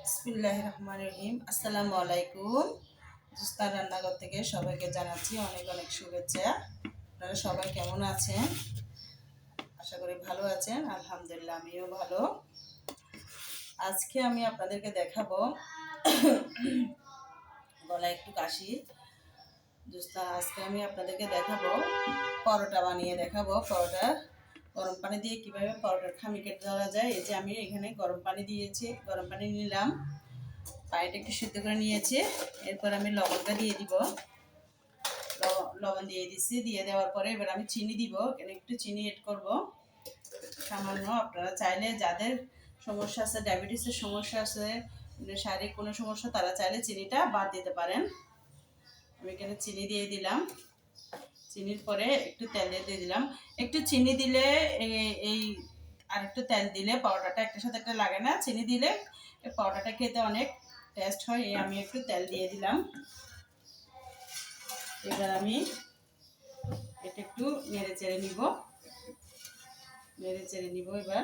বিসমিল্লাহির রহমানির রহিম। আসসালামু আলাইকুম। জুস্তার রান্নাঘর থেকে সবাইকে জানাচ্ছি অনেক অনেক শুভেচ্ছা। আপনারা সবাই কেমন আছেন? আশা করি ভালো আছেন। আলহামদুলিল্লাহ, আমিও ভালো। আজকে আমি আপনাদেরকে দেখাবো গলায় একটু কাশি। আজকে আমি আপনাদেরকে দেখাবো পরোটা বানিয়ে দেখাবো। পরোটা গরম পানি দিয়ে কীভাবে পরোটার খামি কেটে দেওয়া যায়। এই যে আমি এখানে গরম পানি দিয়েছি, গরম পানি নিলাম, পানিটা একটু সিদ্ধ করে নিয়েছি। এরপর আমি লবণটা দিয়ে দিব, লবণ দিয়ে দিচ্ছি। দিয়ে দেওয়ার পরে এবার আমি চিনি দিব, এখানে একটু চিনি এড করব সামান্য। আপনারা চাইলে যাদের সমস্যা আছে, ডায়াবেটিসের সমস্যা আছে, শারীরিক কোনো সমস্যা, তারা চাইলে চিনিটা বাদ দিতে পারেন। আমি এখানে চিনি দিয়ে দিলাম। চিনির পরে একটু তেল দিয়ে দিলাম। একটু চিনি দিলে এই আর একটু তেল দিলে পাউডারটা একটার সাথে একটা লাগে না। চিনি দিলে পাউডারটা খেতে অনেক টেস্ট হয়। আমি একটু তেল দিয়ে দিলাম। এবার আমি এটা একটু নেড়ে চেড়ে নিব। এবার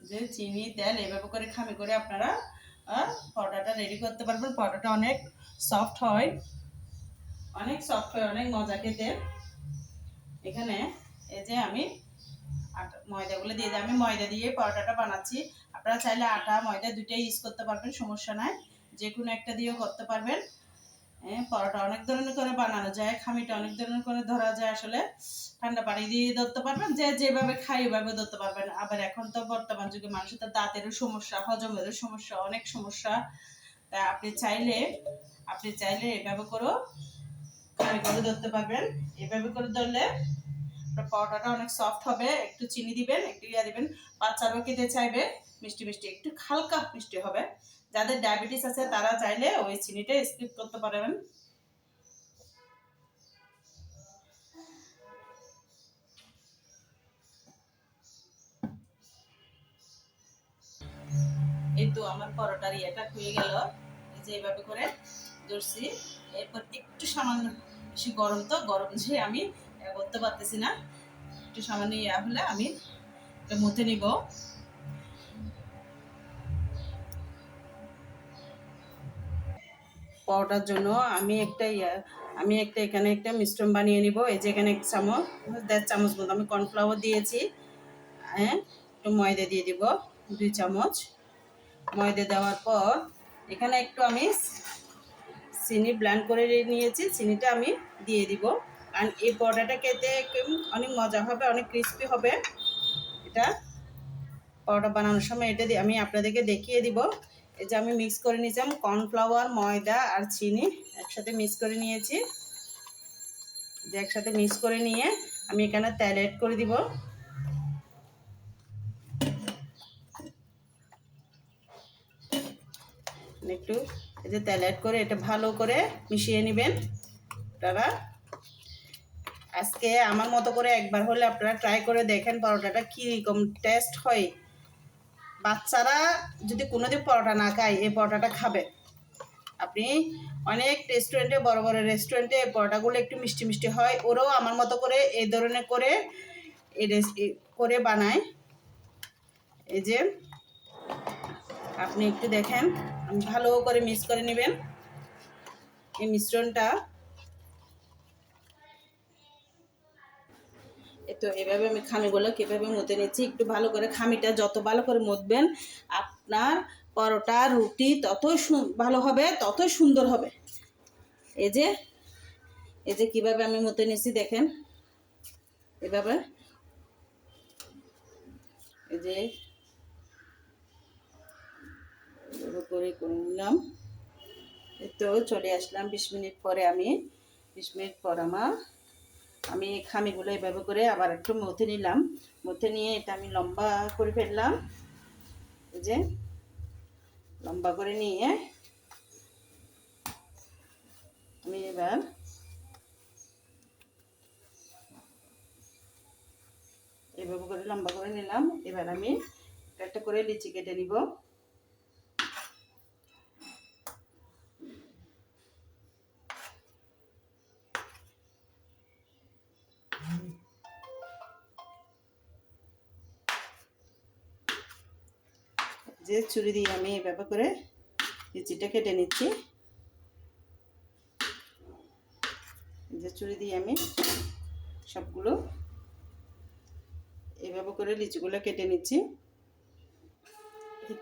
যে চিনি তেল এভাবে করে খামি করে আপনারা পাউডারটা রেডি করতে পারবেন। পাউডারটা অনেক সফট হয়, অনেক মজা খেতে। এখানে এই যে আমি ময়দাগুলো দিয়ে দিই। আমি ময়দা দিয়ে পরোটাটা বানাচ্ছি। আপনারা চাইলে আটা ময়দা দুটোই ইউজ করতে পারবেন, সমস্যা নাই। যে কোনো একটা দিয়েও করতে পারবেন। পরোটা অনেক ধরনের করে বানানো যায়, খামিটা অনেক ধরনের করে ধরা যায়। আসলে ঠান্ডা পানি দিয়ে ধরতে পারবেন, যে যেভাবে খাই ওইভাবে ধরতে পারবেন। আবার এখন তো বর্তমান যুগে মানুষের তো দাঁতেরও সমস্যা, হজমেরও সমস্যা, অনেক সমস্যা। তাই আপনি চাইলে এভাবে করেও খামি করে ধরতে পারবেন। এভাবে করে ধরলে পরোটাটা অনেক সফট হবে। একটু চিনি দিবেন, একটু দিবেন। বাচ্চারাও খেতে চাইবে, মিষ্টি মিষ্টি, একটু হালকা মিষ্টি হবে। যাদের ডায়াবেটিস আছে তারা চাইলে ওই চিনিটা স্কিপ করতে পারবেন। এই তো আমার পরোটার ইয়েটা হয়ে গেল। এই যে এইভাবে করে ধরছি। এরপর একটু সামান্য, বেশি গরম তো, গরম যে আমি করতে পারতেছি না। একটু সামান্য হলে আমি এটা মুথে নিব। পরোটার জন্য আমি একটা এখানে একটা মিশ্রণ বানিয়ে নিব। এই যে এখানে 1.5 চামচ মতো আমি কর্নফ্লাওয়ার দিয়েছি। হ্যাঁ, একটু ময়দা দিয়ে দিব, 2 চামচ। ময়দা দেওয়ার পর এখানে একটু আমি চিনি ব্লেন্ড করে নিয়েছি, চিনিটা আমি দিয়ে দিব। কারণ এই পরোটাটা খেতে অনেক মজা হবে, অনেক ক্রিস্পি হবে। এটা পরোটা বানানোর সময় এটা দিয়ে আমি আপনাদেরকে দেখিয়ে দিব। এই যে আমি মিক্স করে নিয়েছিলাম কর্নফ্লাওয়ার, ময়দা আর চিনি একসাথে মিক্স করে নিয়েছি। যে একসাথে মিক্স করে নিয়ে আমি এখানে তেল অ্যাড করে দিব। একটু এই যে তেল অ্যাড করে এটা ভালো করে মিশিয়ে নেবেন আপনারা। আজকে আমার মতো করে একবার হলে আপনারা ট্রাই করে দেখেন পরোটাটা কীরকম টেস্ট হয়। বাচ্চারা যদি কোনোদিন পরোটা না খায়, এই পরোটাটা খাবে। আপনি অনেক রেস্টুরেন্টে, বড় বড় রেস্টুরেন্টে পরোটাগুলো একটু মিষ্টি মিষ্টি হয়, ওরাও আমার মতো করে এই ধরনের করে করে বানায়। এই যে আপনি একটু দেখেন, ভালো করে মিক্স করে নেবেন এই মিশ্রণটা। তো এভাবে আমি খামিগুলো কীভাবে মুতে নিচ্ছি, একটু ভালো করে খামিটা যত ভালো করে মুতবেন আপনার পরোটা রুটি ততই ভালো হবে, ততই সুন্দর হবে। এই যে কীভাবে আমি মুতে নিচ্ছি দেখেন, এভাবে এই যে করে নিলাম। তো চলে আসলাম 20 মিনিট পরে। 20 মিনিট পর আমি খামিগুলো এভাবে করে আবার একটু মুথে নিলাম। মুথে নিয়ে এটা আমি লম্বা করে ফেললাম। এই যে লম্বা করে নিয়ে আমি এবার এভাবে করে লম্বা করে নিলাম। এবার আমি একটা করে লিচি কেটে নিব। যে ছুরি দিয়ে আমি এভাবে করে লিচিটা কেটে নিচ্ছি। যে ছুরি দিয়ে আমি সবগুলো এভাবে করে লিচিগুলো কেটে নিচ্ছি।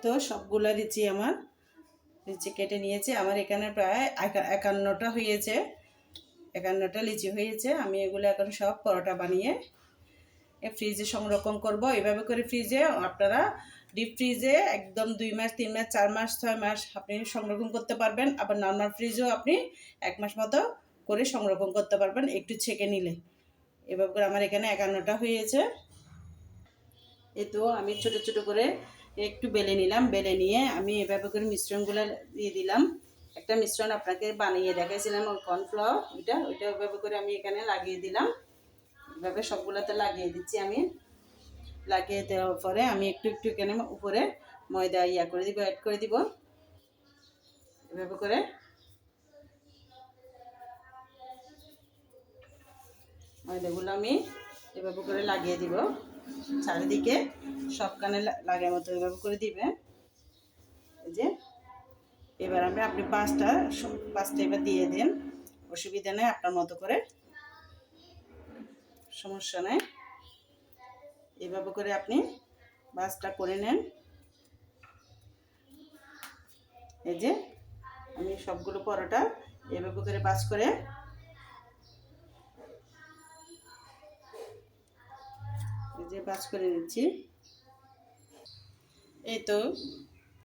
তো সবগুলা লিচি আমার লিচি কেটে নিয়েছি। আমার এখানে প্রায় 51টা হয়েছে, 51টা লিচি হয়েছে। আমি এগুলো এখন সব পরোটা বানিয়ে ফ্রিজে সংরক্ষণ করব। এভাবে করে ফ্রিজে আপনারা ডিপ ফ্রিজে একদম 2 মাস 3 মাস 4 মাস 6 মাস আপনি সংরক্ষণ করতে পারবেন। আবার নর্মাল ফ্রিজেও আপনি 1 মাস মতো করে সংরক্ষণ করতে পারবেন একটু ছেঁকে নিলে। এভাবে করে আমার এখানে 51টা হয়েছে। এই তো আমি ছোট ছোট করে একটু বেলে নিলাম। বেলে নিয়ে আমি এভাবে করে মিশ্রণগুলো দিয়ে দিলাম। একটা মিশ্রণ আপনাকে বানিয়ে দেখাইছিলাম, ওই কর্নফ্লাওয়ার, ওইটা এভাবে করে আমি এখানে লাগিয়ে দিলাম। এভাবে সবগুলোতে লাগিয়ে দিচ্ছি আমি। লাগিয়ে দেওয়ার পরে আমি একটু একটু এখানে উপরে ময়দা করে দিব, অ্যাড করে দিব। এভাবে করে ময়দাগুলো আমি এভাবে করে লাগিয়ে দিব চারিদিকে, সবখানে লাগার মতো এভাবে করে দিবে। এই যে এবার আপনি পাঁচটা এবার দিয়ে দেন, অসুবিধা নেই, আপনার মতো করে, সমস্যা নেই। এভাবে করে আপনি বাসটা করে নেন। এই যে আমি সবগুলো পরোটা এভাবে করে বাস করে এই যে বাস করে নিচ্ছি। এই তো